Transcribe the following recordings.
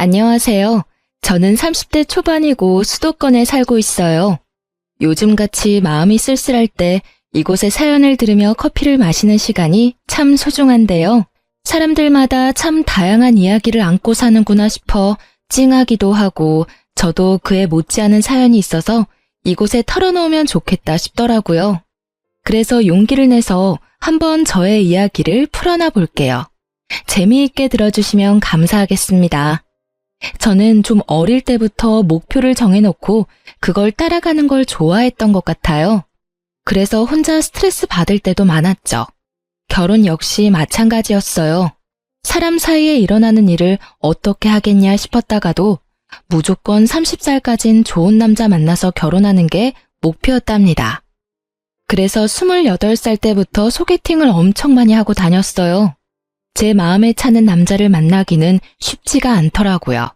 안녕하세요. 저는 30대 초반이고 수도권에 살고 있어요. 요즘같이 마음이 쓸쓸할 때 이곳의 사연을 들으며 커피를 마시는 시간이 참 소중한데요. 사람들마다 참 다양한 이야기를 안고 사는구나 싶어 찡하기도 하고 저도 그에 못지않은 사연이 있어서 이곳에 털어놓으면 좋겠다 싶더라고요. 그래서 용기를 내서 한번 저의 이야기를 풀어놔 볼게요. 재미있게 들어주시면 감사하겠습니다. 저는 좀 어릴 때부터 목표를 정해놓고 그걸 따라가는 걸 좋아했던 것 같아요. 그래서 혼자 스트레스 받을 때도 많았죠. 결혼 역시 마찬가지였어요. 사람 사이에 일어나는 일을 어떻게 하겠냐 싶었다가도 무조건 30살까진 좋은 남자 만나서 결혼하는 게 목표였답니다. 그래서 28살 때부터 소개팅을 엄청 많이 하고 다녔어요. 제 마음에 차는 남자를 만나기는 쉽지가 않더라고요.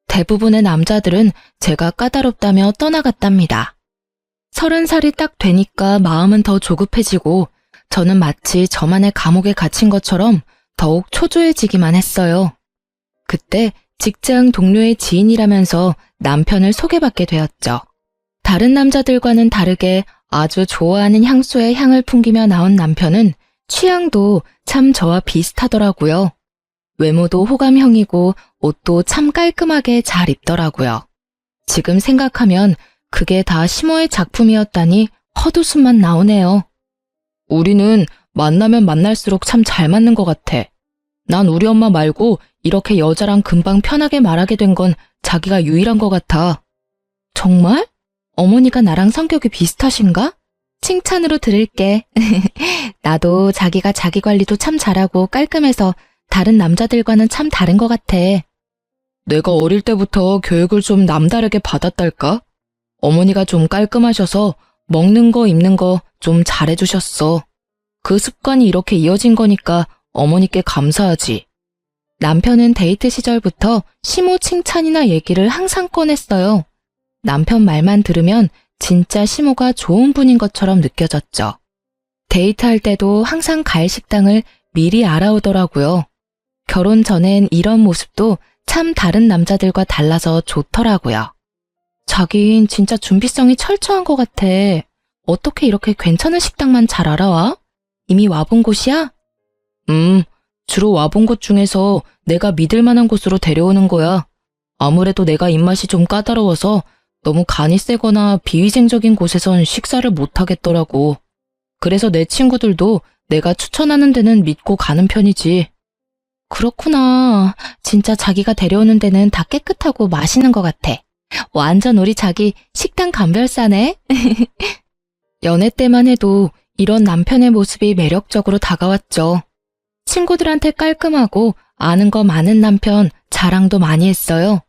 대부분의 남자들은 제가 까다롭다며 떠나갔답니다. 30살이 딱 되니까 마음은 더 조급해지고 저는 마치 저만의 감옥에 갇힌 것처럼 더욱 초조해지기만 했어요. 그때 직장 동료의 지인이라면서 남편을 소개받게 되었죠. 다른 남자들과는 다르게 아주 좋아하는 향수의 향을 풍기며 나온 남편은 취향도 참 저와 비슷하더라고요. 외모도 호감형이고 옷도 참 깔끔하게 잘 입더라고요. 지금 생각하면 그게 다 심호의 작품이었다니 헛웃음만 나오네요. 우리는 만나면 만날수록 참 잘 맞는 것 같아. 난 우리 엄마 말고 이렇게 여자랑 금방 편하게 말하게 된 건 자기가 유일한 것 같아. 정말? 어머니가 나랑 성격이 비슷하신가? 칭찬으로 들을게. 나도 자기가 자기 관리도 참 잘하고 깔끔해서 다른 남자들과는 참 다른 것 같아. 내가 어릴 때부터 교육을 좀 남다르게 받았달까? 어머니가 좀 깔끔하셔서 먹는 거 입는 거 좀 잘해주셨어. 그 습관이 이렇게 이어진 거니까 어머니께 감사하지. 남편은 데이트 시절부터 심호 칭찬이나 얘기를 항상 꺼냈어요. 남편 말만 들으면 진짜 심호가 좋은 분인 것처럼 느껴졌죠. 데이트할 때도 항상 갈 식당을 미리 알아오더라고요. 결혼 전엔 이런 모습도 참 다른 남자들과 달라서 좋더라고요. 자긴 진짜 준비성이 철저한 것 같아. 어떻게 이렇게 괜찮은 식당만 잘 알아와? 이미 와본 곳이야? 주로 와본 곳 중에서 내가 믿을 만한 곳으로 데려오는 거야. 아무래도 내가 입맛이 좀 까다로워서 너무 간이 세거나 비위생적인 곳에선 식사를 못 하겠더라고. 그래서 내 친구들도 내가 추천하는 데는 믿고 가는 편이지. 그렇구나. 진짜 자기가 데려오는 데는 다 깨끗하고 맛있는 것 같아. 완전 우리 자기 식당 감별사네. 연애 때만 해도 이런 남편의 모습이 매력적으로 다가왔죠. 친구들한테 깔끔하고 아는 거 많은 남편 자랑도 많이 했어요.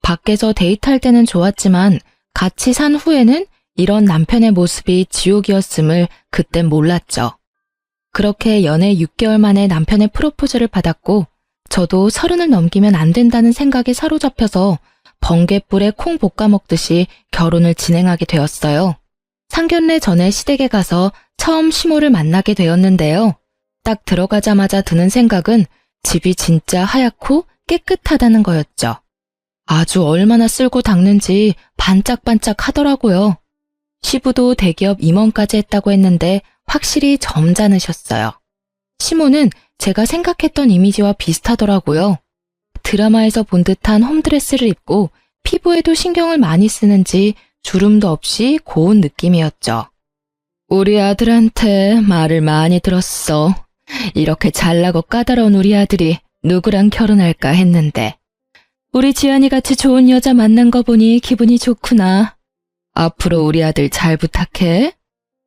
밖에서 데이트할 때는 좋았지만 같이 산 후에는 이런 남편의 모습이 지옥이었음을 그땐 몰랐죠. 그렇게 연애 6개월 만에 남편의 프로포즈를 받았고 저도 30을 넘기면 안 된다는 생각에 사로잡혀서 번갯불에 콩 볶아 먹듯이 결혼을 진행하게 되었어요. 상견례 전에 시댁에 가서 처음 심호를 만나게 되었는데요. 딱 들어가자마자 드는 생각은 집이 진짜 하얗고 깨끗하다는 거였죠. 아주 얼마나 쓸고 닦는지 반짝반짝 하더라고요. 시부도 대기업 임원까지 했다고 했는데 확실히 점잖으셨어요. 심호는 제가 생각했던 이미지와 비슷하더라고요. 드라마에서 본 듯한 홈드레스를 입고 피부에도 신경을 많이 쓰는지 주름도 없이 고운 느낌이었죠. 우리 아들한테 말을 많이 들었어. 이렇게 잘나고 까다로운 우리 아들이 누구랑 결혼할까 했는데 우리 지안이 같이 좋은 여자 만난 거 보니 기분이 좋구나. 앞으로 우리 아들 잘 부탁해.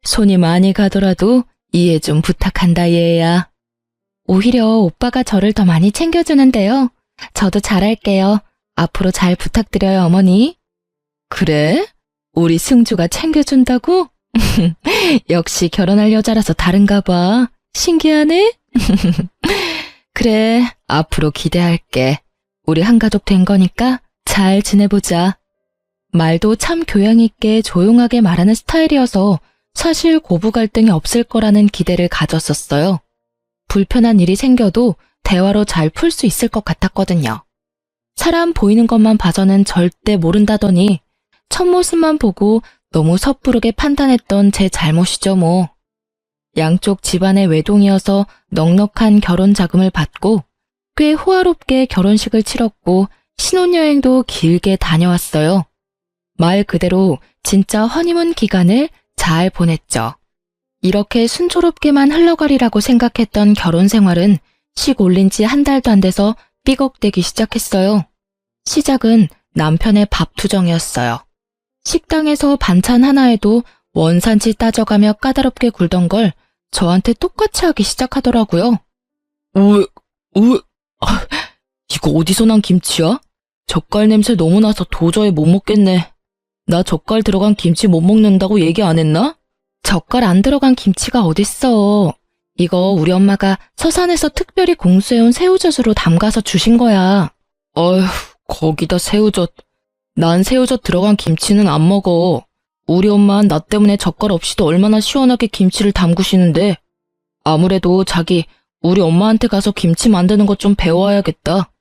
손이 많이 가더라도 이해 좀 부탁한다 얘야. 오히려 오빠가 저를 더 많이 챙겨주는데요. 저도 잘할게요. 앞으로 잘 부탁드려요, 어머니. 그래? 우리 승주가 챙겨준다고? 역시 결혼할 여자라서 다른가 봐. 신기하네? 그래, 앞으로 기대할게. 우리 한가족 된 거니까 잘 지내보자. 말도 참 교양 있게 조용하게 말하는 스타일이어서 사실 고부 갈등이 없을 거라는 기대를 가졌었어요. 불편한 일이 생겨도 대화로 잘 풀 수 있을 것 같았거든요. 사람 보이는 것만 봐서는 절대 모른다더니 첫모습만 보고 너무 섣부르게 판단했던 제 잘못이죠 뭐. 양쪽 집안의 외동이어서 넉넉한 결혼 자금을 받고 꽤 호화롭게 결혼식을 치렀고 신혼여행도 길게 다녀왔어요. 말 그대로 진짜 허니문 기간을 잘 보냈죠. 이렇게 순조롭게만 흘러가리라고 생각했던 결혼 생활은 식 올린 지 한 달도 안 돼서 삐걱대기 시작했어요. 시작은 남편의 밥 투정이었어요. 식당에서 반찬 하나에도 원산지 따져가며 까다롭게 굴던 걸 저한테 똑같이 하기 시작하더라고요. 이거 어디서 난 김치야? 젓갈 냄새 너무 나서 도저히 못 먹겠네. 나 젓갈 들어간 김치 못 먹는다고 얘기 안 했나? 젓갈 안 들어간 김치가 어딨어. 이거 우리 엄마가 서산에서 특별히 공수해온 새우젓으로 담가서 주신 거야. 어휴, 거기다 새우젓. 난 새우젓 들어간 김치는 안 먹어. 우리 엄마는 나 때문에 젓갈 없이도 얼마나 시원하게 김치를 담그시는데. 아무래도 자기 우리 엄마한테 가서 김치 만드는 것 좀 배워야겠다.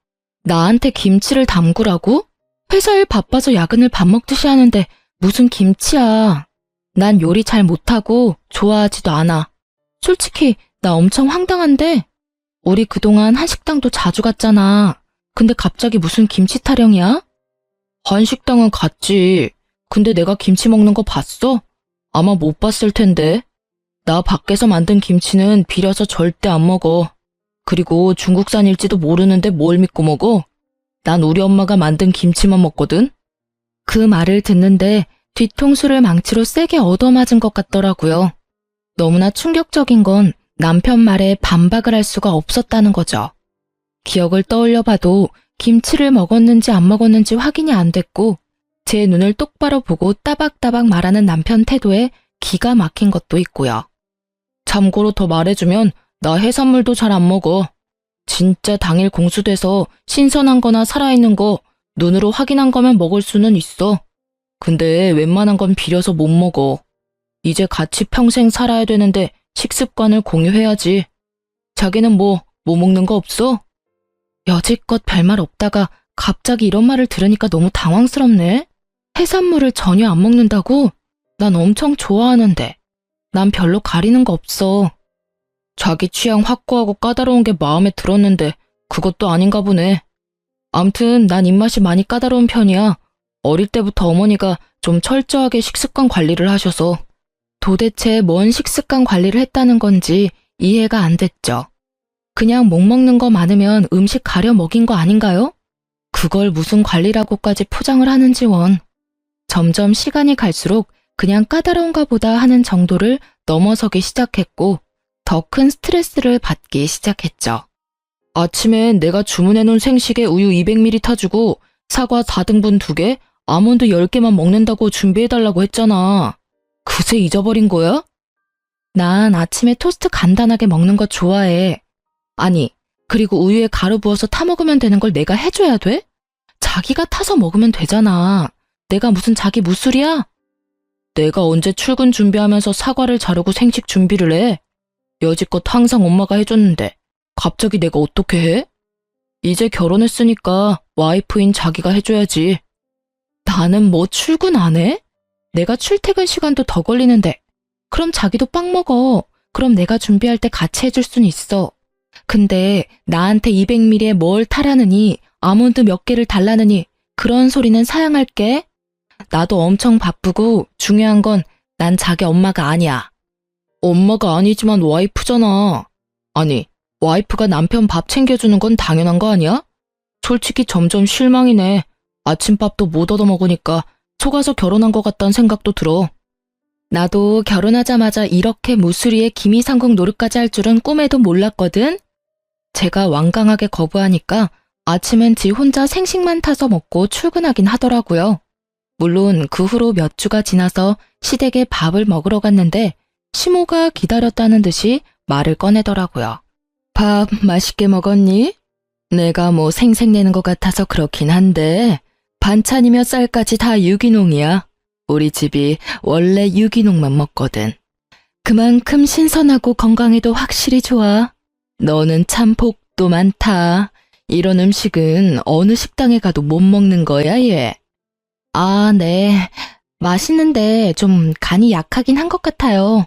나한테 김치를 담그라고? 회사 일 바빠서 야근을 밥 먹듯이 하는데 무슨 김치야. 난 요리 잘 못하고 좋아하지도 않아. 솔직히 나 엄청 황당한데 우리 그동안 한식당도 자주 갔잖아. 근데 갑자기 무슨 김치 타령이야? 한식당은 갔지. 근데 내가 김치 먹는 거 봤어? 아마 못 봤을 텐데. 나 밖에서 만든 김치는 비려서 절대 안 먹어. 그리고 중국산일지도 모르는데 뭘 믿고 먹어? 난 우리 엄마가 만든 김치만 먹거든. 그 말을 듣는데 뒤통수를 망치로 세게 얻어맞은 것 같더라고요. 너무나 충격적인 건 남편 말에 반박을 할 수가 없었다는 거죠. 기억을 떠올려 봐도 김치를 먹었는지 안 먹었는지 확인이 안 됐고 제 눈을 똑바로 보고 따박따박 말하는 남편 태도에 기가 막힌 것도 있고요. 참고로 더 말해주면 나 해산물도 잘 안 먹어. 진짜 당일 공수돼서 신선한 거나 살아있는 거 눈으로 확인한 거면 먹을 수는 있어. 근데 웬만한 건 비려서 못 먹어. 이제 같이 평생 살아야 되는데 식습관을 공유해야지. 자기는 뭐 먹는 거 없어? 여지껏 별말 없다가 갑자기 이런 말을 들으니까 너무 당황스럽네. 해산물을 전혀 안 먹는다고? 난 엄청 좋아하는데. 난 별로 가리는 거 없어. 자기 취향 확고하고 까다로운 게 마음에 들었는데 그것도 아닌가 보네. 암튼 난 입맛이 많이 까다로운 편이야. 어릴 때부터 어머니가 좀 철저하게 식습관 관리를 하셔서 도대체 뭔 식습관 관리를 했다는 건지 이해가 안 됐죠. 그냥 못 먹는 거 많으면 음식 가려 먹인 거 아닌가요? 그걸 무슨 관리라고까지 포장을 하는지 원. 점점 시간이 갈수록 그냥 까다로운가 보다 하는 정도를 넘어서기 시작했고 더 큰 스트레스를 받기 시작했죠. 아침엔 내가 주문해놓은 생식에 우유 200ml 주고 사과 4등분 2개, 아몬드 10개만 먹는다고 준비해달라고 했잖아. 그새 잊어버린 거야? 난 아침에 토스트 간단하게 먹는 거 좋아해. 아니, 그리고 우유에 가루 부어서 타 먹으면 되는 걸 내가 해줘야 돼? 자기가 타서 먹으면 되잖아. 내가 무슨 자기 무술이야? 내가 언제 출근 준비하면서 사과를 자르고 생식 준비를 해? 여지껏 항상 엄마가 해줬는데 갑자기 내가 어떻게 해? 이제 결혼했으니까 와이프인 자기가 해줘야지. 나는 뭐 출근 안 해? 내가 출퇴근 시간도 더 걸리는데. 그럼 자기도 빵 먹어. 그럼 내가 준비할 때 같이 해줄 순 있어. 근데 나한테 200ml에 뭘 타라느니 아몬드 몇 개를 달라느니 그런 소리는 사양할게. 나도 엄청 바쁘고 중요한 건 난 자기 엄마가 아니야. 엄마가 아니지만 와이프잖아. 아니, 와이프가 남편 밥 챙겨주는 건 당연한 거 아니야? 솔직히 점점 실망이네. 아침밥도 못 얻어먹으니까 속아서 결혼한 것 같다는 생각도 들어. 나도 결혼하자마자 이렇게 무수리에 기미상궁 노릇까지 할 줄은 꿈에도 몰랐거든. 제가 완강하게 거부하니까 아침엔 지 혼자 생식만 타서 먹고 출근하긴 하더라고요. 물론 그 후로 몇 주가 지나서 시댁에 밥을 먹으러 갔는데 시모가 기다렸다는 듯이 말을 꺼내더라고요. 밥 맛있게 먹었니? 내가 뭐 생색내는 것 같아서 그렇긴 한데 반찬이며 쌀까지 다 유기농이야. 우리 집이 원래 유기농만 먹거든. 그만큼 신선하고 건강에도 확실히 좋아. 너는 참 복도 많다. 이런 음식은 어느 식당에 가도 못 먹는 거야, 얘. 아, 네. 맛있는데 좀 간이 약하긴 한 것 같아요.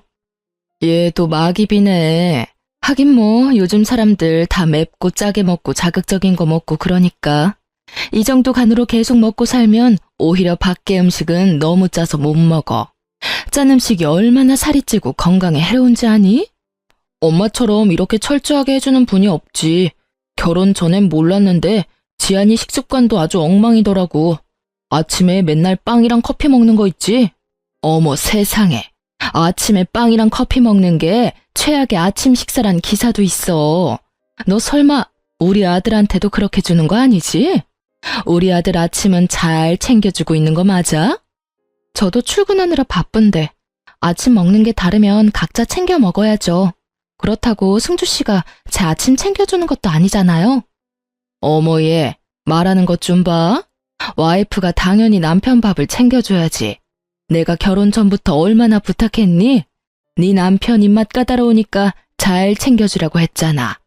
얘도 막입이네. 하긴 뭐 요즘 사람들 다 맵고 짜게 먹고 자극적인 거 먹고 그러니까. 이 정도 간으로 계속 먹고 살면 오히려 밖의 음식은 너무 짜서 못 먹어. 짠 음식이 얼마나 살이 찌고 건강에 해로운지 아니? 엄마처럼 이렇게 철저하게 해주는 분이 없지. 결혼 전엔 몰랐는데 지안이 식습관도 아주 엉망이더라고. 아침에 맨날 빵이랑 커피 먹는 거 있지? 어머 세상에. 아침에 빵이랑 커피 먹는 게 최악의 아침 식사란 기사도 있어. 너 설마 우리 아들한테도 그렇게 주는 거 아니지? 우리 아들 아침은 잘 챙겨주고 있는 거 맞아? 저도 출근하느라 바쁜데 아침 먹는 게 다르면 각자 챙겨 먹어야죠. 그렇다고 승주 씨가 제 아침 챙겨주는 것도 아니잖아요. 어머 얘 말하는 것 좀 봐. 와이프가 당연히 남편 밥을 챙겨줘야지. 내가 결혼 전부터 얼마나 부탁했니? 네 남편 입맛 까다로우니까 잘 챙겨주라고 했잖아.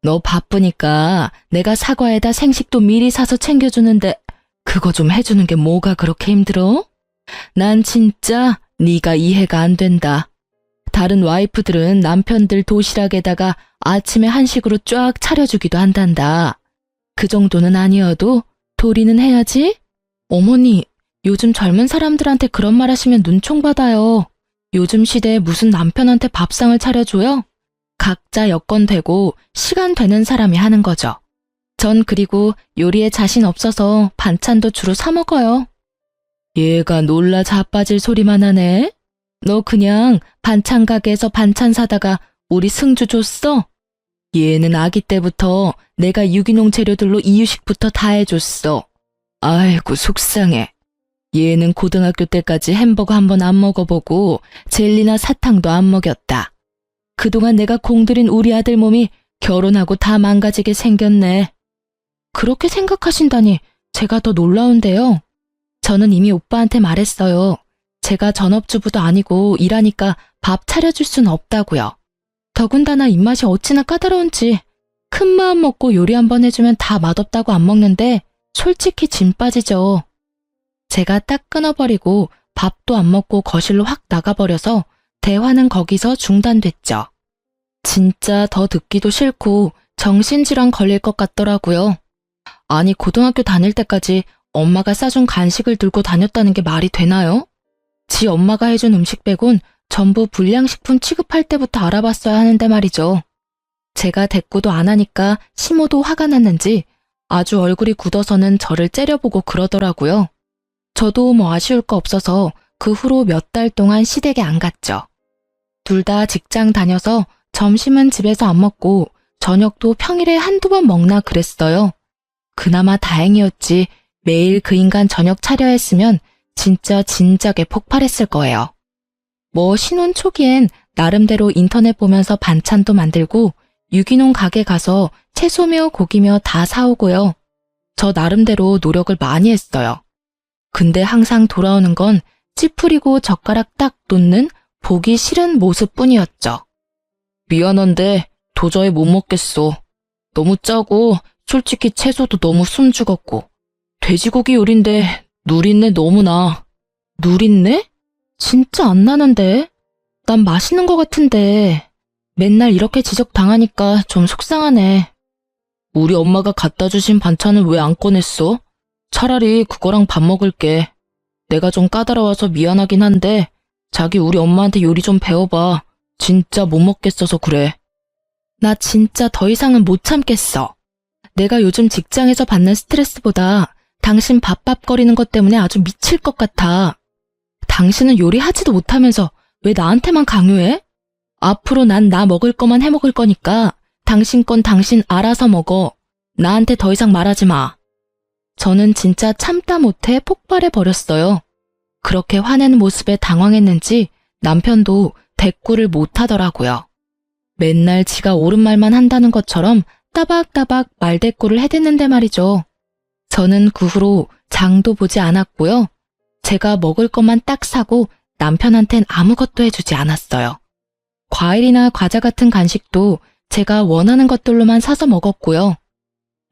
너 바쁘니까 내가 사과에다 생식도 미리 사서 챙겨주는데 그거 좀 해주는 게 뭐가 그렇게 힘들어? 난 진짜 네가 이해가 안 된다. 다른 와이프들은 남편들 도시락에다가 아침에 한식으로 쫙 차려주기도 한단다. 그 정도는 아니어도 도리는 해야지. 어머니, 요즘 젊은 사람들한테 그런 말 하시면 눈총 받아요. 요즘 시대에 무슨 남편한테 밥상을 차려줘요? 각자 여건 되고 시간 되는 사람이 하는 거죠. 전 그리고 요리에 자신 없어서 반찬도 주로 사 먹어요. 얘가 놀라 자빠질 소리만 하네. 너 그냥 반찬 가게에서 반찬 사다가 우리 승주 줬어? 얘는 아기 때부터 내가 유기농 재료들로 이유식부터 다 해줬어. 아이고 속상해. 얘는 고등학교 때까지 햄버거 한 번 안 먹어보고 젤리나 사탕도 안 먹였다. 그동안 내가 공들인 우리 아들 몸이 결혼하고 다 망가지게 생겼네. 그렇게 생각하신다니 제가 더 놀라운데요. 저는 이미 오빠한테 말했어요. 제가 전업주부도 아니고 일하니까 밥 차려줄 순 없다고요. 더군다나 입맛이 어찌나 까다로운지 큰 마음 먹고 요리 한번 해주면 다 맛없다고 안 먹는데 솔직히 진 빠지죠. 제가 딱 끊어버리고 밥도 안 먹고 거실로 확 나가버려서 대화는 거기서 중단됐죠. 진짜 더 듣기도 싫고 정신질환 걸릴 것 같더라고요. 아니 고등학교 다닐 때까지 엄마가 싸준 간식을 들고 다녔다는 게 말이 되나요? 지 엄마가 해준 음식 빼곤 전부 불량식품 취급할 때부터 알아봤어야 하는데 말이죠. 제가 대꾸도 안 하니까 시모도 화가 났는지 아주 얼굴이 굳어서는 저를 째려보고 그러더라고요. 저도 뭐 아쉬울 거 없어서 그 후로 몇 달 동안 시댁에 안 갔죠. 둘 다 직장 다녀서 점심은 집에서 안 먹고 저녁도 평일에 한두 번 먹나 그랬어요. 그나마 다행이었지 매일 그 인간 저녁 차려 했으면 진짜 진작에 폭발했을 거예요. 뭐 신혼 초기엔 나름대로 인터넷 보면서 반찬도 만들고 유기농 가게 가서 채소며 고기며 다 사오고요. 저 나름대로 노력을 많이 했어요. 근데 항상 돌아오는 건 찌푸리고 젓가락 딱 놓는 보기 싫은 모습뿐이었죠. 미안한데 도저히 못 먹겠어. 너무 짜고 솔직히 채소도 너무 숨 죽었고 돼지고기 요리인데 누린내 너무 나. 누린내? 진짜 안 나는데? 난 맛있는 거 같은데. 맨날 이렇게 지적당하니까 좀 속상하네. 우리 엄마가 갖다 주신 반찬은 왜 안 꺼냈어? 차라리 그거랑 밥 먹을게. 내가 좀 까다로워서 미안하긴 한데 자기 우리 엄마한테 요리 좀 배워봐. 진짜 못 먹겠어서 그래. 나 진짜 더 이상은 못 참겠어. 내가 요즘 직장에서 받는 스트레스보다 당신 밥밥거리는 것 때문에 아주 미칠 것 같아. 당신은 요리하지도 못하면서 왜 나한테만 강요해? 앞으로 난 나 먹을 거만 해 먹을 거니까 당신 건 당신 알아서 먹어. 나한테 더 이상 말하지 마. 저는 진짜 참다 못해 폭발해 버렸어요. 그렇게 화내는 모습에 당황했는지 남편도 대꾸를 못 하더라고요. 맨날 지가 옳은 말만 한다는 것처럼 따박따박 말대꾸를 해댔는데 말이죠. 저는 그 후로 장도 보지 않았고요. 제가 먹을 것만 딱 사고 남편한텐 아무것도 해주지 않았어요. 과일이나 과자 같은 간식도 제가 원하는 것들로만 사서 먹었고요.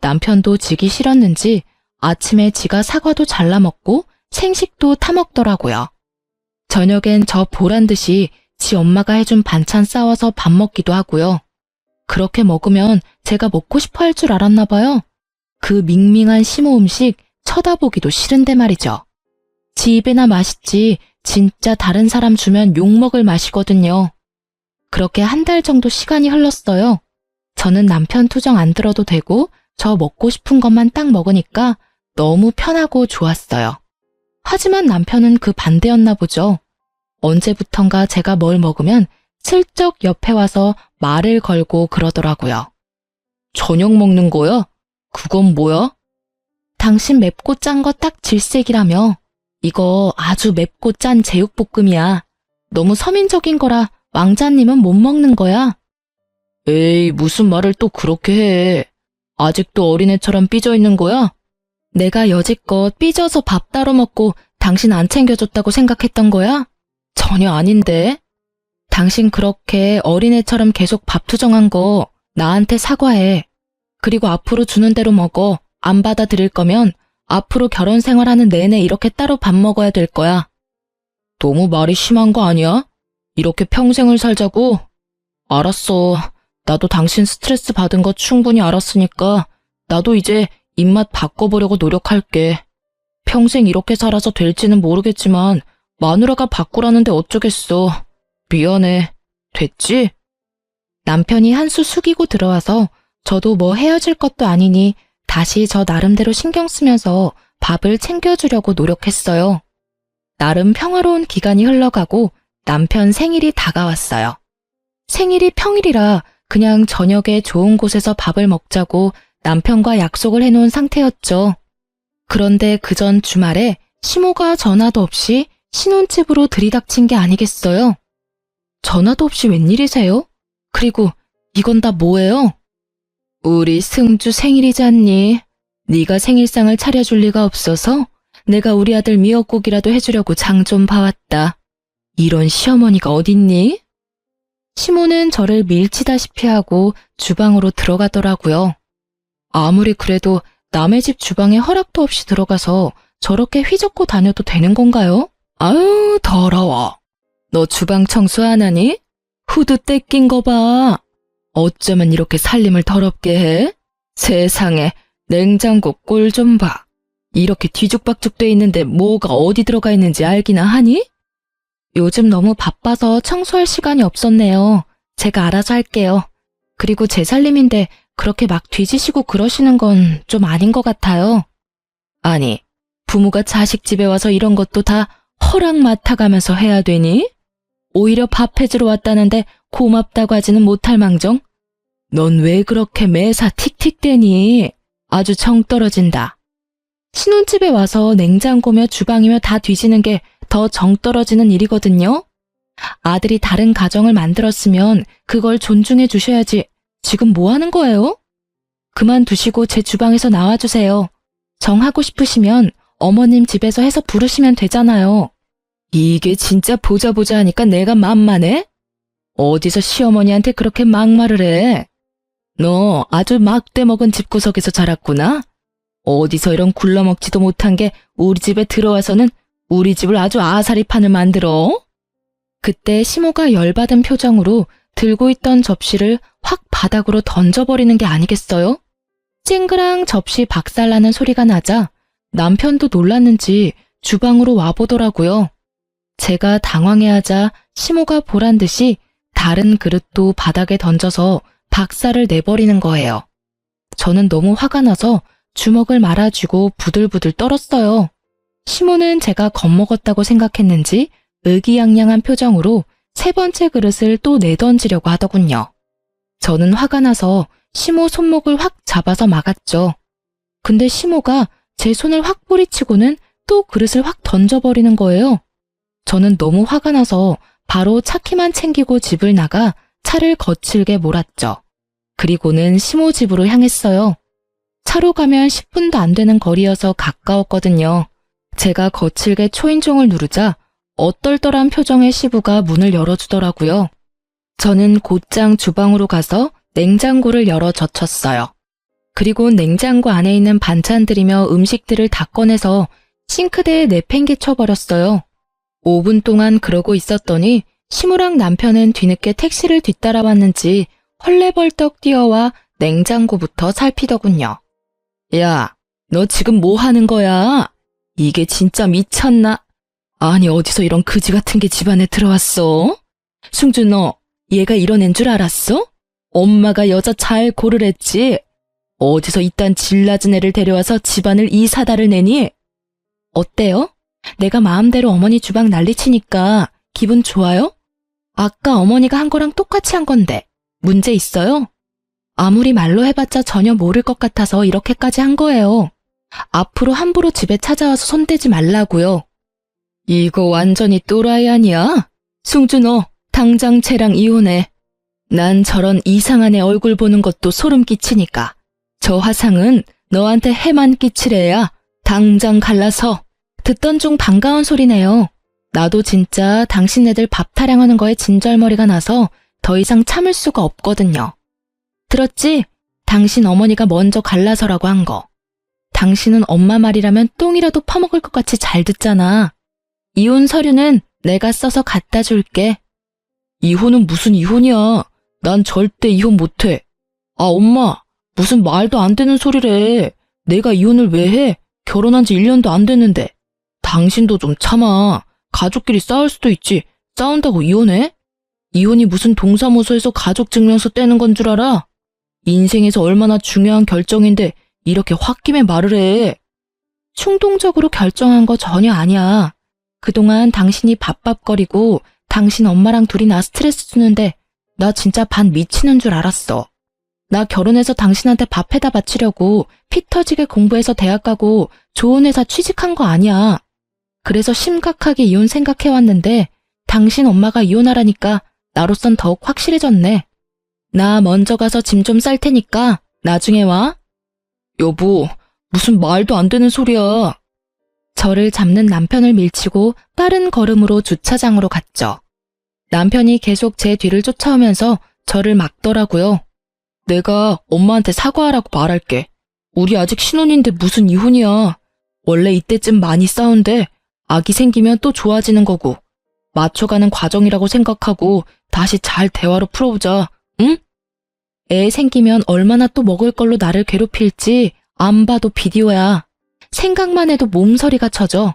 남편도 지기 싫었는지 아침에 지가 사과도 잘라 먹고 생식도 타 먹더라고요. 저녁엔 저 보란 듯이 지 엄마가 해준 반찬 싸와서 밥 먹기도 하고요. 그렇게 먹으면 제가 먹고 싶어 할 줄 알았나 봐요. 그 밍밍한 시모 음식 쳐다보기도 싫은데 말이죠. 지 입에나 맛있지 진짜 다른 사람 주면 욕먹을 맛이거든요. 그렇게 한 달 정도 시간이 흘렀어요. 저는 남편 투정 안 들어도 되고 저 먹고 싶은 것만 딱 먹으니까 너무 편하고 좋았어요. 하지만 남편은 그 반대였나 보죠. 언제부턴가 제가 뭘 먹으면 슬쩍 옆에 와서 말을 걸고 그러더라고요. 저녁 먹는 거야? 그건 뭐야? 당신 맵고 짠 거 딱 질색이라며. 이거 아주 맵고 짠 제육볶음이야. 너무 서민적인 거라 왕자님은 못 먹는 거야. 에이, 무슨 말을 또 그렇게 해. 아직도 어린애처럼 삐져 있는 거야? 내가 여지껏 삐져서 밥 따로 먹고 당신 안 챙겨줬다고 생각했던 거야? 전혀 아닌데. 당신 그렇게 어린애처럼 계속 밥 투정한 거 나한테 사과해. 그리고 앞으로 주는 대로 먹어. 안 받아들일 거면 앞으로 결혼 생활하는 내내 이렇게 따로 밥 먹어야 될 거야. 너무 말이 심한 거 아니야? 이렇게 평생을 살자고? 알았어. 나도 당신 스트레스 받은 거 충분히 알았으니까 나도 이제 입맛 바꿔보려고 노력할게. 평생 이렇게 살아서 될지는 모르겠지만 마누라가 바꾸라는데 어쩌겠어. 미안해. 됐지? 남편이 한수 숙이고 들어와서 저도 뭐 헤어질 것도 아니니 다시 저 나름대로 신경 쓰면서 밥을 챙겨주려고 노력했어요. 나름 평화로운 기간이 흘러가고 남편 생일이 다가왔어요. 생일이 평일이라 그냥 저녁에 좋은 곳에서 밥을 먹자고 남편과 약속을 해놓은 상태였죠. 그런데 그 전 주말에 시모가 전화도 없이 신혼집으로 들이닥친 게 아니겠어요? 전화도 없이 웬일이세요? 그리고 이건 다 뭐예요? 우리 승주 생일이잖니. 네가 생일상을 차려줄 리가 없어서 내가 우리 아들 미역국이라도 해주려고 장 좀 봐왔다. 이런 시어머니가 어딨니? 시모는 저를 밀치다시피 하고 주방으로 들어가더라고요. 아무리 그래도 남의 집 주방에 허락도 없이 들어가서 저렇게 휘젓고 다녀도 되는 건가요? 아유, 더러워. 너 주방 청소 안 하니? 후드 떼낀 거 봐. 어쩌면 이렇게 살림을 더럽게 해? 세상에, 냉장고 꼴 좀 봐. 이렇게 뒤죽박죽 돼 있는데 뭐가 어디 들어가 있는지 알기나 하니? 요즘 너무 바빠서 청소할 시간이 없었네요. 제가 알아서 할게요. 그리고 제 살림인데 그렇게 막 뒤지시고 그러시는 건 좀 아닌 것 같아요. 아니, 부모가 자식 집에 와서 이런 것도 다 허락 맡아가면서 해야 되니? 오히려 밥 해주러 왔다는데 고맙다고 하지는 못할 망정? 넌 왜 그렇게 매사 틱틱대니? 아주 정 떨어진다. 신혼집에 와서 냉장고며 주방이며 다 뒤지는 게 더 정 떨어지는 일이거든요. 아들이 다른 가정을 만들었으면 그걸 존중해 주셔야지. 지금 뭐 하는 거예요? 그만두시고 제 주방에서 나와주세요. 정하고 싶으시면 어머님 집에서 해서 부르시면 되잖아요. 이게 진짜 보자 하니까 내가 만만해? 어디서 시어머니한테 그렇게 막말을 해? 너 아주 막대 먹은 집구석에서 자랐구나? 어디서 이런 굴러먹지도 못한 게 우리 집에 들어와서는 우리 집을 아주 아사리판을 만들어? 그때 시모가 열받은 표정으로 들고 있던 접시를 확 바닥으로 던져버리는 게 아니겠어요? 쨍그랑 접시 박살나는 소리가 나자 남편도 놀랐는지 주방으로 와보더라고요. 제가 당황해하자 시모가 보란 듯이 다른 그릇도 바닥에 던져서 박살을 내버리는 거예요. 저는 너무 화가 나서 주먹을 말아쥐고 부들부들 떨었어요. 시모는 제가 겁먹었다고 생각했는지 의기양양한 표정으로 세 번째 그릇을 또 내던지려고 하더군요. 저는 화가 나서 시모 손목을 확 잡아서 막았죠. 근데 시모가 제 손을 확 뿌리치고는 또 그릇을 확 던져버리는 거예요. 저는 너무 화가 나서 바로 차키만 챙기고 집을 나가 차를 거칠게 몰았죠. 그리고는 시모 집으로 향했어요. 차로 가면 10분도 안 되는 거리여서 가까웠거든요. 제가 거칠게 초인종을 누르자 얼떨떨한 표정의 시부가 문을 열어주더라고요. 저는 곧장 주방으로 가서 냉장고를 열어 젖혔어요. 그리고 냉장고 안에 있는 반찬들이며 음식들을 다 꺼내서 싱크대에 내팽개쳐버렸어요. 5분 동안 그러고 있었더니 시무랑 남편은 뒤늦게 택시를 뒤따라왔는지 헐레벌떡 뛰어와 냉장고부터 살피더군요. 야, 너 지금 뭐 하는 거야? 이게 진짜 미쳤나? 아니, 어디서 이런 그지 같은 게 집안에 들어왔어? 승주, 너 얘가 이런 앤 줄 알았어? 엄마가 여자 잘 고르랬지? 어디서 이딴 질 낮은 애를 데려와서 집안을 이 사달을 내니? 어때요? 내가 마음대로 어머니 주방 난리치니까 기분 좋아요? 아까 어머니가 한 거랑 똑같이 한 건데 문제 있어요? 아무리 말로 해봤자 전혀 모를 것 같아서 이렇게까지 한 거예요. 앞으로 함부로 집에 찾아와서 손대지 말라고요. 이거 완전히 또라이 아니야? 승주, 너 당장 쟤랑 이혼해. 난 저런 이상한 애 얼굴 보는 것도 소름 끼치니까 저 화상은 너한테 해만 끼치래야 당장 갈라서. 듣던 중 반가운 소리네요. 나도 진짜 당신네들 밥 타령하는 거에 진절머리가 나서 더 이상 참을 수가 없거든요. 들었지? 당신 어머니가 먼저 갈라서라고 한 거. 당신은 엄마 말이라면 똥이라도 퍼먹을 것 같이 잘 듣잖아. 이혼 서류는 내가 써서 갖다 줄게. 이혼은 무슨 이혼이야. 난 절대 이혼 못해. 아, 엄마, 무슨 말도 안 되는 소리래. 내가 이혼을 왜 해? 결혼한 지 1년도 안 됐는데. 당신도 좀 참아. 가족끼리 싸울 수도 있지. 싸운다고 이혼해? 이혼이 무슨 동사무소에서 가족증명서 떼는 건 줄 알아? 인생에서 얼마나 중요한 결정인데 이렇게 홧김에 말을 해. 충동적으로 결정한 거 전혀 아니야. 그동안 당신이 밥밥거리고 당신 엄마랑 둘이 나 스트레스 주는데 나 진짜 반 미치는 줄 알았어. 나 결혼해서 당신한테 밥 해다 바치려고 피 터지게 공부해서 대학 가고 좋은 회사 취직한 거 아니야. 그래서 심각하게 이혼 생각해왔는데 당신 엄마가 이혼하라니까 나로선 더욱 확실해졌네. 나 먼저 가서 짐 좀 쌀 테니까 나중에 와. 여보, 무슨 말도 안 되는 소리야. 저를 잡는 남편을 밀치고 빠른 걸음으로 주차장으로 갔죠. 남편이 계속 제 뒤를 쫓아오면서 저를 막더라고요. 내가 엄마한테 사과하라고 말할게. 우리 아직 신혼인데 무슨 이혼이야. 원래 이때쯤 많이 싸운데 아기 생기면 또 좋아지는 거고 맞춰가는 과정이라고 생각하고 다시 잘 대화로 풀어보자. 응? 애 생기면 얼마나 또 먹을 걸로 나를 괴롭힐지 안 봐도 비디오야. 생각만 해도 몸서리가 쳐져.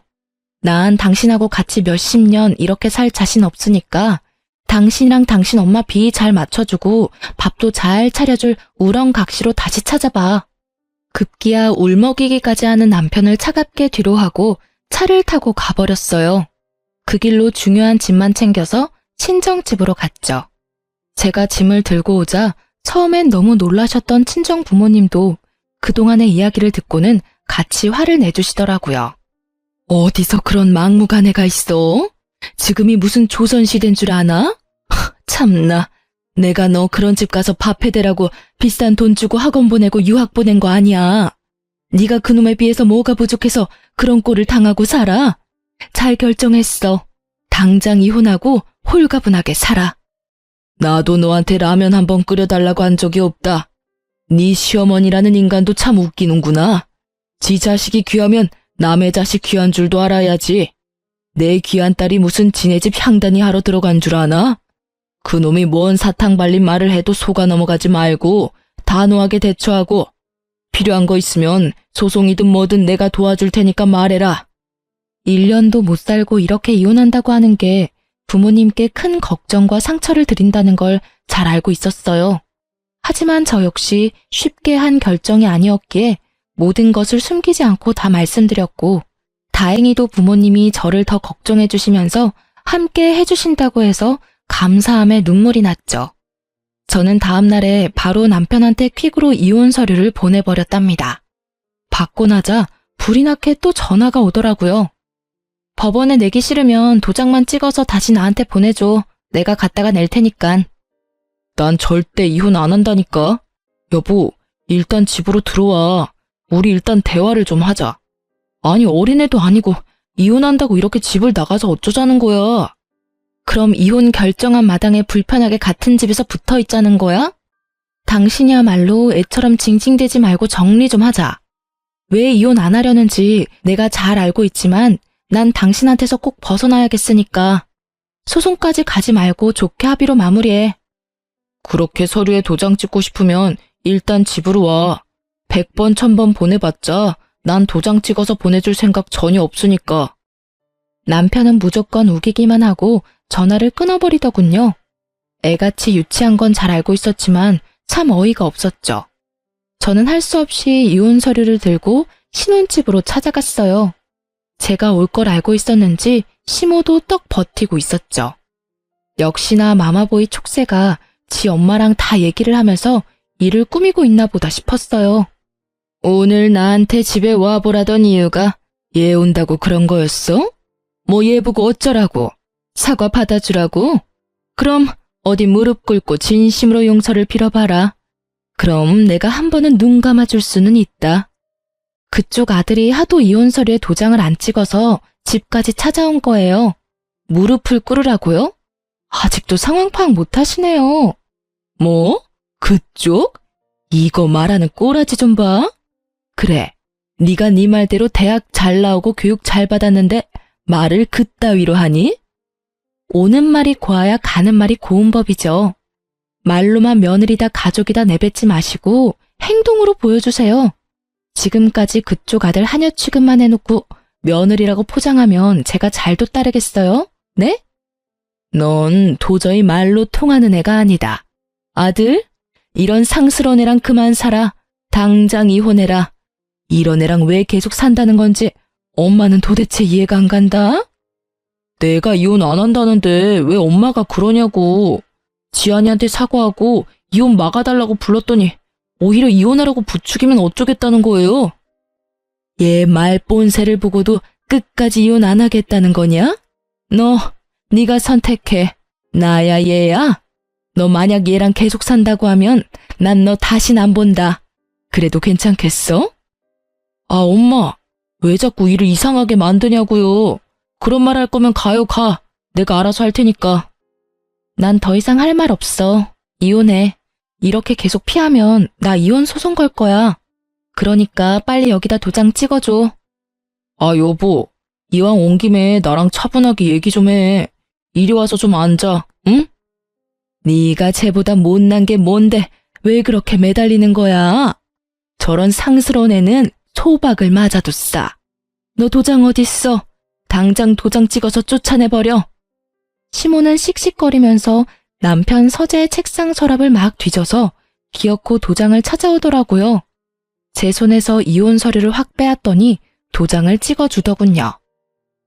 난 당신하고 같이 몇십 년 이렇게 살 자신 없으니까 당신이랑 당신 엄마 비 잘 맞춰주고 밥도 잘 차려줄 우렁각시로 다시 찾아봐. 급기야 울먹이기까지 하는 남편을 차갑게 뒤로하고 차를 타고 가버렸어요. 그 길로 중요한 짐만 챙겨서 친정집으로 갔죠. 제가 짐을 들고 오자 처음엔 너무 놀라셨던 친정 부모님도 그동안의 이야기를 듣고는 같이 화를 내주시더라고요. 어디서 그런 막무가내가 있어? 지금이 무슨 조선시대인 줄 아나? 참나, 내가 너 그런 집 가서 밥 해대라고 비싼 돈 주고 학원 보내고 유학 보낸 거 아니야. 네가 그놈에 비해서 뭐가 부족해서 그런 꼴을 당하고 살아? 잘 결정했어. 당장 이혼하고 홀가분하게 살아. 나도 너한테 라면 한번 끓여달라고 한 적이 없다. 네 시어머니라는 인간도 참 웃기는구나. 지 자식이 귀하면 남의 자식 귀한 줄도 알아야지. 내 귀한 딸이 무슨 지네 집 향단이 하러 들어간 줄 아나? 그놈이 뭔 사탕 발린 말을 해도 속아 넘어가지 말고 단호하게 대처하고 필요한 거 있으면 소송이든 뭐든 내가 도와줄 테니까 말해라. 1년도 못 살고 이렇게 이혼한다고 하는 게 부모님께 큰 걱정과 상처를 드린다는 걸 잘 알고 있었어요. 하지만 저 역시 쉽게 한 결정이 아니었기에 모든 것을 숨기지 않고 다 말씀드렸고 다행히도 부모님이 저를 더 걱정해 주시면서 함께 해주신다고 해서 감사함에 눈물이 났죠. 저는 다음 날에 바로 남편한테 퀵으로 이혼 서류를 보내버렸답니다. 받고 나자 불이 나게 또 전화가 오더라고요. 법원에 내기 싫으면 도장만 찍어서 다시 나한테 보내줘. 내가 갖다가 낼 테니깐. 난 절대 이혼 안 한다니까. 여보, 일단 집으로 들어와. 우리 일단 대화를 좀 하자. 아니, 어린애도 아니고 이혼한다고 이렇게 집을 나가서 어쩌자는 거야. 그럼 이혼 결정한 마당에 불편하게 같은 집에서 붙어 있자는 거야? 당신이야말로 애처럼 징징대지 말고 정리 좀 하자. 왜 이혼 안 하려는지 내가 잘 알고 있지만 난 당신한테서 꼭 벗어나야겠으니까 소송까지 가지 말고 좋게 합의로 마무리해. 그렇게 서류에 도장 찍고 싶으면 일단 집으로 와. 100번, 1000번 보내봤자 난 도장 찍어서 보내줄 생각 전혀 없으니까. 남편은 무조건 우기기만 하고 전화를 끊어버리더군요. 애같이 유치한 건 잘 알고 있었지만 참 어이가 없었죠. 저는 할 수 없이 이혼 서류를 들고 신혼집으로 찾아갔어요. 제가 올 걸 알고 있었는지 시모도 떡 버티고 있었죠. 역시나 마마보이 촉새가 지 엄마랑 다 얘기를 하면서 일을 꾸미고 있나 보다 싶었어요. 오늘 나한테 집에 와보라던 이유가 얘 온다고 그런 거였어? 뭐 얘 보고 어쩌라고? 사과 받아주라고? 그럼 어디 무릎 꿇고 진심으로 용서를 빌어봐라. 그럼 내가 한 번은 눈 감아줄 수는 있다. 그쪽 아들이 하도 이혼 서류에 도장을 안 찍어서 집까지 찾아온 거예요. 무릎을 꿇으라고요? 아직도 상황 파악 못 하시네요. 뭐? 그쪽? 이거 말하는 꼬라지 좀 봐. 그래, 네가 네 말대로 대학 잘 나오고 교육 잘 받았는데 말을 그따위로 하니? 오는 말이 고와야 가는 말이 고운 법이죠. 말로만 며느리다 가족이다 내뱉지 마시고 행동으로 보여주세요. 지금까지 그쪽 아들 하녀 취급만 해놓고 며느리라고 포장하면 제가 잘도 따르겠어요? 네? 넌 도저히 말로 통하는 애가 아니다. 아들, 이런 상스러운 애랑 그만 살아. 당장 이혼해라. 이런 애랑 왜 계속 산다는 건지 엄마는 도대체 이해가 안 간다? 내가 이혼 안 한다는데 왜 엄마가 그러냐고. 지안이한테 사과하고 이혼 막아달라고 불렀더니 오히려 이혼하라고 부추기면 어쩌겠다는 거예요? 얘 말 본새를 보고도 끝까지 이혼 안 하겠다는 거냐? 네가 선택해. 나야 얘야? 너 만약 얘랑 계속 산다고 하면 난 너 다신 안 본다. 그래도 괜찮겠어? 아, 엄마, 왜 자꾸 일을 이상하게 만드냐고요. 그런 말 할 거면 가요, 가. 내가 알아서 할 테니까. 난 더 이상 할 말 없어. 이혼해. 이렇게 계속 피하면 나 이혼 소송 걸 거야. 그러니까 빨리 여기다 도장 찍어줘. 아, 여보, 이왕 온 김에 나랑 차분하게 얘기 좀 해. 이리 와서 좀 앉아, 응? 네가 쟤보다 못난 게 뭔데 왜 그렇게 매달리는 거야? 저런 상스러운 애는 소박을 맞아도 싸. 너 도장 어딨어? 당장 도장 찍어서 쫓아내버려. 시모는 씩씩거리면서 남편 서재의 책상 서랍을 막 뒤져서 기어코 도장을 찾아오더라고요. 제 손에서 이혼 서류를 확 빼앗더니 도장을 찍어주더군요.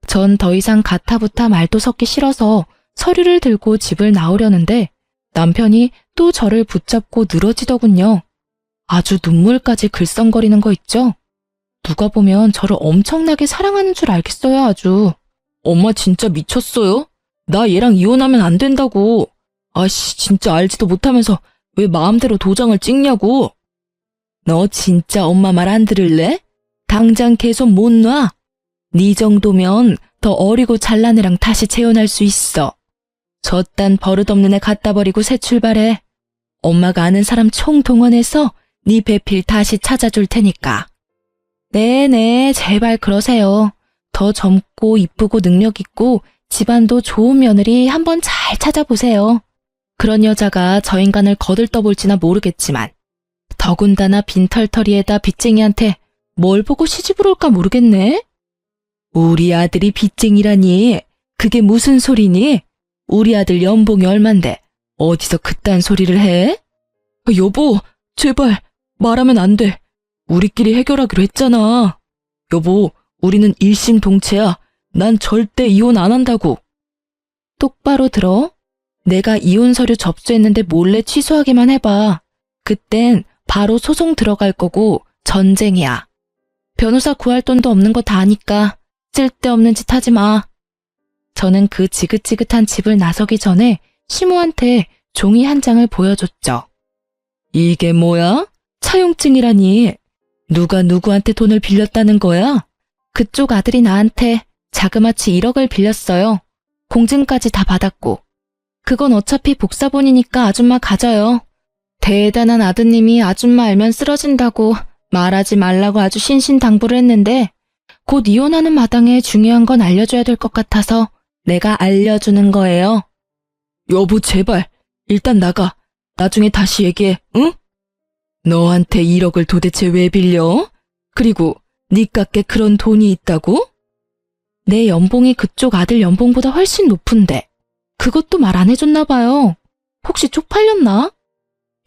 전 더 이상 가타부타 말도 섞기 싫어서 서류를 들고 집을 나오려는데 남편이 또 저를 붙잡고 늘어지더군요. 아주 눈물까지 글썽거리는 거 있죠? 누가 보면 저를 엄청나게 사랑하는 줄 알겠어요, 아주. 엄마 진짜 미쳤어요? 나 얘랑 이혼하면 안 된다고. 아씨, 진짜 알지도 못하면서 왜 마음대로 도장을 찍냐고. 너 진짜 엄마 말 안 들을래? 당장 개손 못 놔. 네 정도면 더 어리고 잘난 애랑 다시 재혼할 수 있어. 저딴 버릇없는 애 갖다 버리고 새 출발해. 엄마가 아는 사람 총동원해서 네 배필 다시 찾아줄 테니까. 네네, 제발 그러세요. 더 젊고 이쁘고 능력 있고 집안도 좋은 며느리 한번 잘 찾아보세요. 그런 여자가 저 인간을 거들떠볼지나 모르겠지만 더군다나 빈털터리에다 빚쟁이한테 뭘 보고 시집을 올까 모르겠네. 우리 아들이 빚쟁이라니 그게 무슨 소리니? 우리 아들 연봉이 얼만데 어디서 그딴 소리를 해? 여보, 제발 말하면 안 돼. 우리끼리 해결하기로 했잖아. 여보, 우리는 일심동체야. 난 절대 이혼 안 한다고. 똑바로 들어. 내가 이혼 서류 접수했는데 몰래 취소하기만 해봐. 그땐 바로 소송 들어갈 거고 전쟁이야. 변호사 구할 돈도 없는 거 다 아니까 쓸데없는 짓 하지 마. 저는 그 지긋지긋한 집을 나서기 전에 시모한테 종이 한 장을 보여줬죠. 이게 뭐야? 차용증이라니. 누가 누구한테 돈을 빌렸다는 거야? 그쪽 아들이 나한테 자그마치 1억을 빌렸어요. 공증까지 다 받았고. 그건 어차피 복사본이니까 아줌마 가져요. 대단한 아드님이 아줌마 알면 쓰러진다고 말하지 말라고 아주 신신당부를 했는데 곧 이혼하는 마당에 중요한 건 알려줘야 될 것 같아서 내가 알려주는 거예요. 여보 제발 일단 나가. 나중에 다시 얘기해, 응? 너한테 1억을 도대체 왜 빌려? 그리고 니깎게 그런 돈이 있다고? 내 연봉이 그쪽 아들 연봉보다 훨씬 높은데 그것도 말 안 해줬나 봐요. 혹시 쪽팔렸나?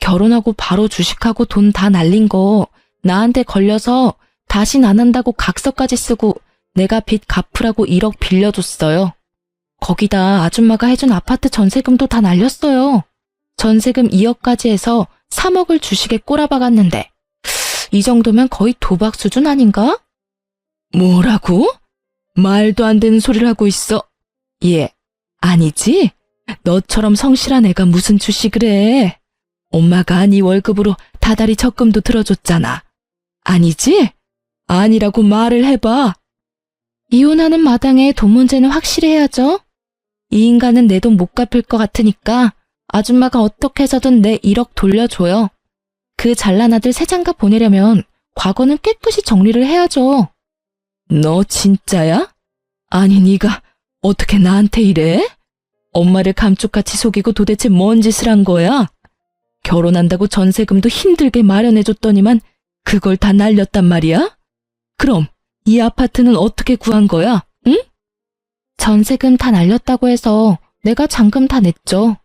결혼하고 바로 주식하고 돈 다 날린 거 나한테 걸려서 다신 안 한다고 각서까지 쓰고 내가 빚 갚으라고 1억 빌려줬어요. 거기다 아줌마가 해준 아파트 전세금도 다 날렸어요. 전세금 2억까지 해서 3억을 주식에 꼬라박았는데 이 정도면 거의 도박 수준 아닌가? 뭐라고? 말도 안 되는 소리를 하고 있어. 얘, 아니지? 너처럼 성실한 애가 무슨 주식을 해? 엄마가 네 월급으로 다달이 적금도 들어줬잖아. 아니지? 아니라고 말을 해봐. 이혼하는 마당에 돈 문제는 확실히 해야죠. 이 인간은 내 돈 못 갚을 것 같으니까 아줌마가 어떻게 해서든 내 1억 돌려줘요. 그 잘난 아들 새 장가 보내려면 과거는 깨끗이 정리를 해야죠. 너 진짜야? 아니 네가 어떻게 나한테 이래? 엄마를 감쪽같이 속이고 도대체 뭔 짓을 한 거야? 결혼한다고 전세금도 힘들게 마련해줬더니만 그걸 다 날렸단 말이야? 그럼 이 아파트는 어떻게 구한 거야? 응? 전세금 다 날렸다고 해서 내가 잔금 다 냈죠.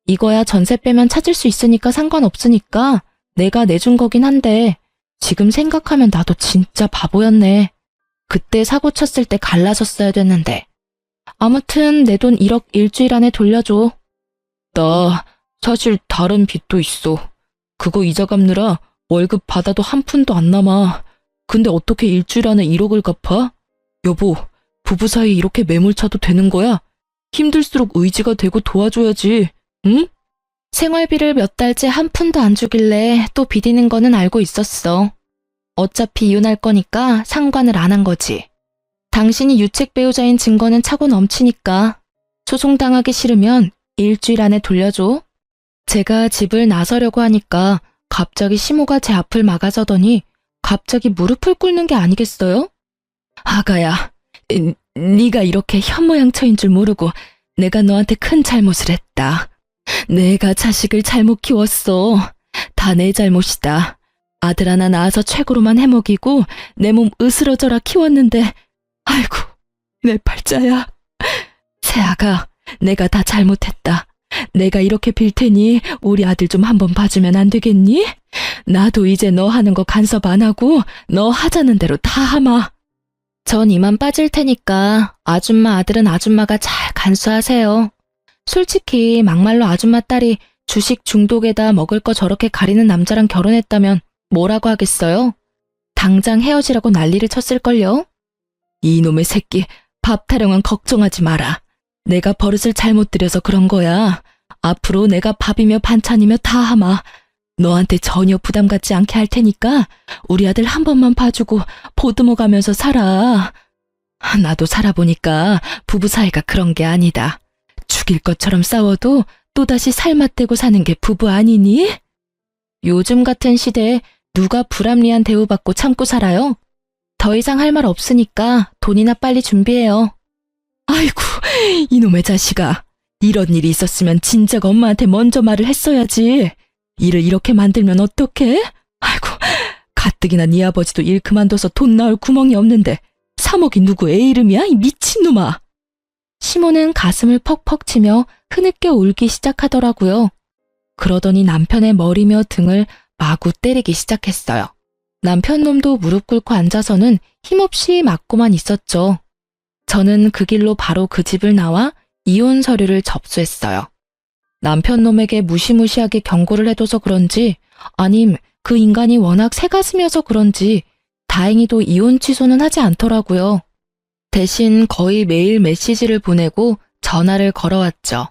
이거야 전세 빼면 찾을 수 있으니까 상관없으니까 내가 내준 거긴 한데 지금 생각하면 나도 진짜 바보였네. 그때 사고 쳤을 때 갈라섰어야 됐는데. 아무튼 내 돈 1억 일주일 안에 돌려줘. 나 사실 다른 빚도 있어. 그거 이자 갚느라 월급 받아도 한 푼도 안 남아. 근데 어떻게 일주일 안에 1억을 갚아? 여보, 부부 사이 이렇게 매몰차도 되는 거야? 힘들수록 의지가 되고 도와줘야지. 응? 생활비를 몇 달째 한 푼도 안 주길래 또 비디는 거는 알고 있었어. 어차피 이혼할 거니까 상관을 안 한 거지. 당신이 유책 배우자인 증거는 차고 넘치니까 소송당하기 싫으면 일주일 안에 돌려줘. 제가 집을 나서려고 하니까 갑자기 시모가 제 앞을 막아서더니 갑자기 무릎을 꿇는 게 아니겠어요? 아가야, 네가 이렇게 현모양처인 줄 모르고 내가 너한테 큰 잘못을 했다. 내가 자식을 잘못 키웠어. 다 내 잘못이다. 아들 하나 낳아서 최고로만 해먹이고 내 몸 으스러져라 키웠는데 아이고 내 팔자야. 새아가 내가 다 잘못했다. 내가 이렇게 빌 테니 우리 아들 좀 한번 봐주면 안 되겠니? 나도 이제 너 하는 거 간섭 안 하고 너 하자는 대로 다 하마. 전 이만 빠질 테니까 아줌마 아들은 아줌마가 잘 간수하세요. 솔직히 막말로 아줌마 딸이 주식 중독에다 먹을 거 저렇게 가리는 남자랑 결혼했다면 뭐라고 하겠어요? 당장 헤어지라고 난리를 쳤을걸요? 이놈의 새끼, 밥 타령은 걱정하지 마라. 내가 버릇을 잘못 들여서 그런 거야. 앞으로 내가 밥이며 반찬이며 다 하마. 너한테 전혀 부담 갖지 않게 할 테니까 우리 아들 한 번만 봐주고 보듬어 가면서 살아. 나도 살아보니까 부부 사이가 그런 게 아니다. 죽일 것처럼 싸워도 또다시 살맛대고 사는 게 부부 아니니? 요즘 같은 시대에 누가 불합리한 대우받고 참고 살아요? 더 이상 할 말 없으니까 돈이나 빨리 준비해요. 아이고, 이놈의 자식아. 이런 일이 있었으면 진작 엄마한테 먼저 말을 했어야지. 일을 이렇게 만들면 어떡해? 아이고, 가뜩이나 네 아버지도 일 그만둬서 돈 나올 구멍이 없는데 3억이 누구 애 이름이야? 이 미친놈아. 시모는 가슴을 퍽퍽 치며 흐느껴 울기 시작하더라고요. 그러더니 남편의 머리며 등을 마구 때리기 시작했어요. 남편 놈도 무릎 꿇고 앉아서는 힘없이 맞고만 있었죠. 저는 그 길로 바로 그 집을 나와 이혼 서류를 접수했어요. 남편 놈에게 무시무시하게 경고를 해둬서 그런지 아님 그 인간이 워낙 새가슴이어서 그런지 다행히도 이혼 취소는 하지 않더라고요. 대신 거의 매일 메시지를 보내고 전화를 걸어왔죠.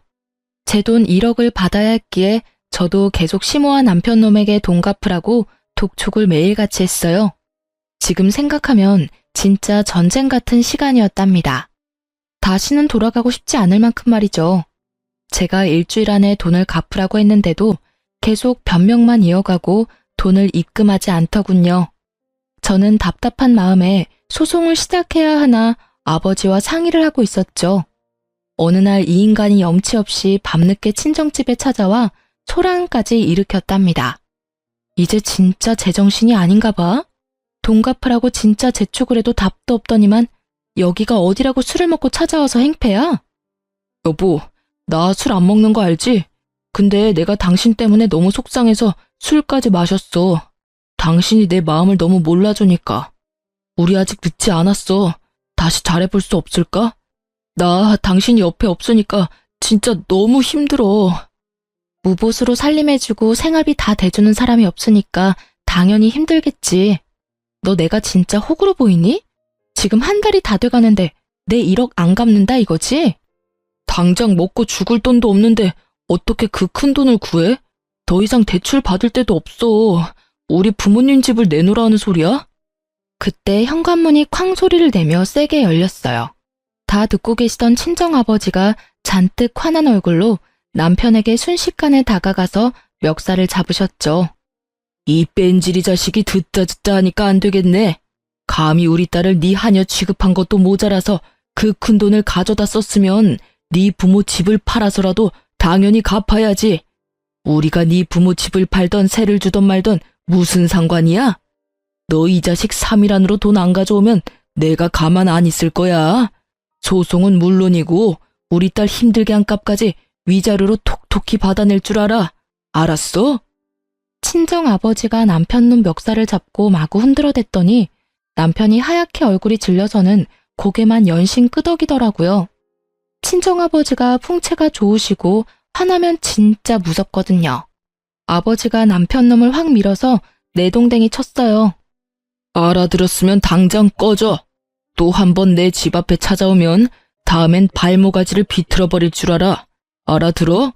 제 돈 1억을 받아야 했기에 저도 계속 시모와 남편 놈에게 돈 갚으라고 독촉을 매일같이 했어요. 지금 생각하면 진짜 전쟁 같은 시간이었답니다. 다시는 돌아가고 싶지 않을 만큼 말이죠. 제가 일주일 안에 돈을 갚으라고 했는데도 계속 변명만 이어가고 돈을 입금하지 않더군요. 저는 답답한 마음에 소송을 시작해야 하나 아버지와 상의를 하고 있었죠. 어느 날 이 인간이 염치 없이 밤늦게 친정집에 찾아와 소란까지 일으켰답니다. 이제 진짜 제정신이 아닌가 봐. 돈 갚으라고 진짜 재촉을 해도 답도 없더니만 여기가 어디라고 술을 먹고 찾아와서 행패야? 여보, 나 술 안 먹는 거 알지? 근데 내가 당신 때문에 너무 속상해서 술까지 마셨어. 당신이 내 마음을 너무 몰라주니까. 우리 아직 늦지 않았어. 다시 잘해볼 수 없을까? 나 당신이 옆에 없으니까 진짜 너무 힘들어. 무보수로 살림해주고 생활비 다 대주는 사람이 없으니까 당연히 힘들겠지. 너 내가 진짜 호구로 보이니? 지금 한 달이 다 돼가는데 내 1억 안 갚는다 이거지? 당장 먹고 죽을 돈도 없는데 어떻게 그 큰 돈을 구해? 더 이상 대출 받을 데도 없어. 우리 부모님 집을 내놓으라는 소리야? 그때 현관문이 쾅 소리를 내며 세게 열렸어요. 다 듣고 계시던 친정아버지가 잔뜩 화난 얼굴로 남편에게 순식간에 다가가서 멱살을 잡으셨죠. 이 뺀질이 자식이 듣다 하니까 안 되겠네. 감히 우리 딸을 네 하녀 취급한 것도 모자라서 그 큰 돈을 가져다 썼으면 네 부모 집을 팔아서라도 당연히 갚아야지. 우리가 네 부모 집을 팔던 세를 주던 말던 무슨 상관이야? 너 이 자식 3일 안으로 돈 안 가져오면 내가 가만 안 있을 거야. 소송은 물론이고 우리 딸 힘들게 한 값까지 위자료로 톡톡히 받아낼 줄 알아. 알았어? 친정아버지가 남편 눈 멱살을 잡고 마구 흔들어댔더니 남편이 하얗게 얼굴이 질려서는 고개만 연신 끄덕이더라고요. 친정아버지가 풍채가 좋으시고 화나면 진짜 무섭거든요. 아버지가 남편 놈을 확 밀어서 내동댕이 쳤어요. 알아들었으면 당장 꺼져. 또 한 번 내 집 앞에 찾아오면 다음엔 발모가지를 비틀어버릴 줄 알아. 알아들어?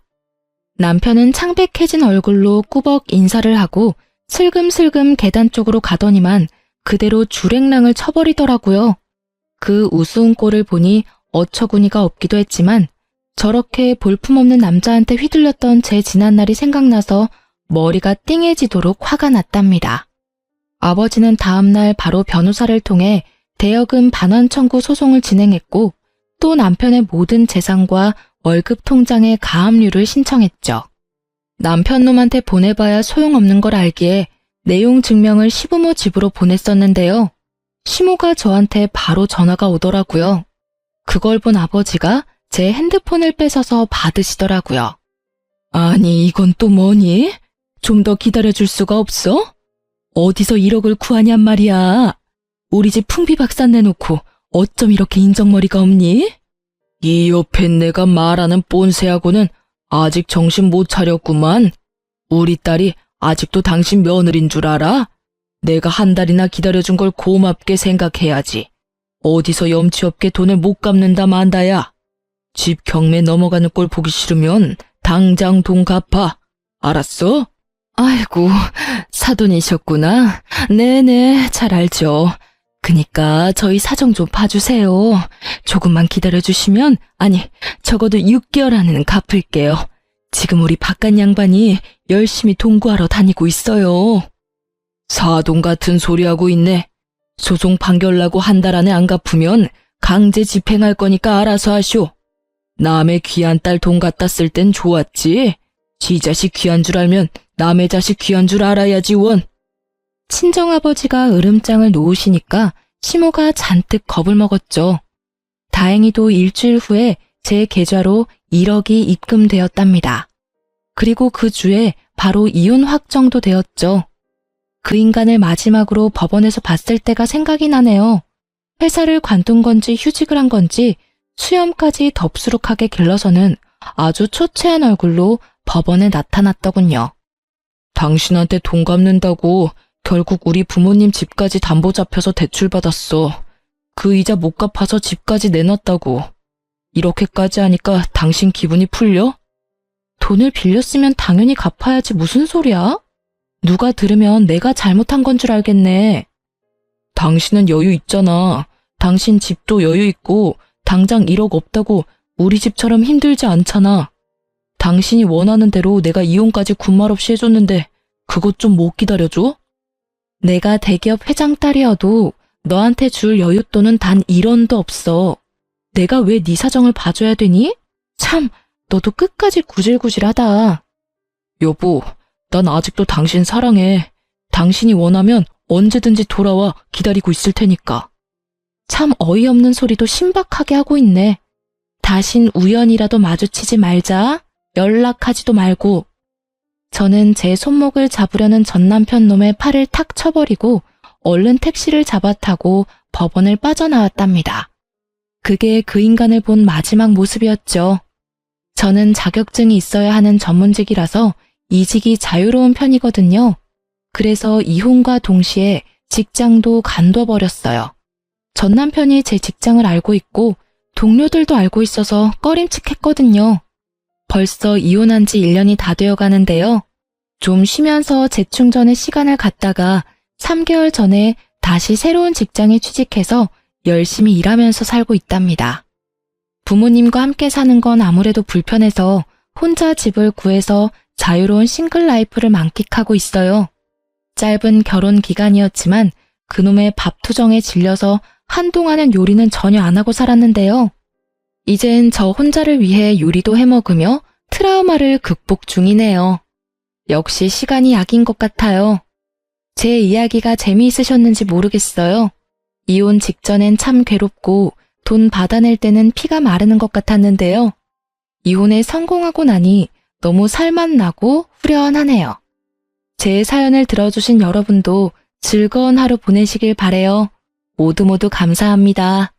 남편은 창백해진 얼굴로 꾸벅 인사를 하고 슬금슬금 계단 쪽으로 가더니만 그대로 주랭랑을 쳐버리더라고요. 그 우스운 꼴을 보니 어처구니가 없기도 했지만 저렇게 볼품없는 남자한테 휘둘렸던 제 지난날이 생각나서 머리가 띵해지도록 화가 났답니다. 아버지는 다음날 바로 변호사를 통해 대여금 반환 청구 소송을 진행했고 또 남편의 모든 재산과 월급 통장의 가압류를 신청했죠. 남편 놈한테 보내봐야 소용없는 걸 알기에 내용 증명을 시부모 집으로 보냈었는데요. 시모가 저한테 바로 전화가 오더라고요. 그걸 본 아버지가 제 핸드폰을 뺏어서 받으시더라고요. 아니 이건 또 뭐니? 좀 더 기다려줄 수가 없어? 어디서 1억을 구하냔 말이야. 우리 집 풍비박산 내놓고 어쩜 이렇게 인정머리가 없니? 이 옆에 내가 말하는 꼰세하고는 아직 정신 못 차렸구만. 우리 딸이 아직도 당신 며느린 줄 알아? 내가 한 달이나 기다려준 걸 고맙게 생각해야지. 어디서 염치 없게 돈을 못 갚는다 만다야. 집 경매 넘어가는 꼴 보기 싫으면 당장 돈 갚아. 알았어? 아이고, 사돈이셨구나. 네네, 잘 알죠. 그니까 저희 사정 좀 봐주세요. 조금만 기다려주시면, 아니, 적어도 6개월 안에는 갚을게요. 지금 우리 바깥 양반이 열심히 동구하러 다니고 있어요. 사돈 같은 소리하고 있네. 소송 판결 나고 한 달 안에 안 갚으면 강제 집행할 거니까 알아서 하쇼. 남의 귀한 딸 돈 갖다 쓸 땐 좋았지. 지 자식 귀한 줄 알면 남의 자식 귀한 줄 알아야지 원. 친정아버지가 으름장을 놓으시니까 시모가 잔뜩 겁을 먹었죠. 다행히도 일주일 후에 제 계좌로 1억이 입금되었답니다. 그리고 그 주에 바로 이혼 확정도 되었죠. 그 인간을 마지막으로 법원에서 봤을 때가 생각이 나네요. 회사를 관둔 건지 휴직을 한 건지 수염까지 덥수룩하게 길러서는 아주 초췌한 얼굴로 법원에 나타났더군요. 당신한테 돈 갚는다고 결국 우리 부모님 집까지 담보 잡혀서 대출받았어. 그 이자 못 갚아서 집까지 내놨다고. 이렇게까지 하니까 당신 기분이 풀려? 돈을 빌렸으면 당연히 갚아야지 무슨 소리야? 누가 들으면 내가 잘못한 건 줄 알겠네. 당신은 여유 있잖아. 당신 집도 여유 있고 당장 1억 없다고 우리 집처럼 힘들지 않잖아. 당신이 원하는 대로 내가 이혼까지 군말 없이 해줬는데 그것 좀 못 기다려줘? 내가 대기업 회장 딸이어도 너한테 줄 여윳돈은 단 1원도 없어. 내가 왜 네 사정을 봐줘야 되니? 참, 너도 끝까지 구질구질하다. 여보, 난 아직도 당신 사랑해. 당신이 원하면 언제든지 돌아와 기다리고 있을 테니까. 참 어이없는 소리도 신박하게 하고 있네. 다신 우연이라도 마주치지 말자. 연락하지도 말고. 저는 제 손목을 잡으려는 전남편 놈의 팔을 탁 쳐버리고 얼른 택시를 잡아타고 법원을 빠져나왔답니다. 그게 그 인간을 본 마지막 모습이었죠. 저는 자격증이 있어야 하는 전문직이라서 이직이 자유로운 편이거든요. 그래서 이혼과 동시에 직장도 간둬버렸어요. 전 남편이 제 직장을 알고 있고 동료들도 알고 있어서 꺼림칙했거든요. 벌써 이혼한 지 1년이 다 되어 가는데요. 좀 쉬면서 재충전의 시간을 갖다가 3개월 전에 다시 새로운 직장에 취직해서 열심히 일하면서 살고 있답니다. 부모님과 함께 사는 건 아무래도 불편해서 혼자 집을 구해서 자유로운 싱글 라이프를 만끽하고 있어요. 짧은 결혼 기간이었지만 그놈의 밥투정에 질려서 한동안은 요리는 전혀 안 하고 살았는데요. 이젠 저 혼자를 위해 요리도 해먹으며 트라우마를 극복 중이네요. 역시 시간이 약인 것 같아요. 제 이야기가 재미있으셨는지 모르겠어요. 이혼 직전엔 참 괴롭고 돈 받아낼 때는 피가 마르는 것 같았는데요. 이혼에 성공하고 나니 너무 살맛 나고 후련하네요. 제 사연을 들어주신 여러분도 즐거운 하루 보내시길 바래요. 모두 감사합니다.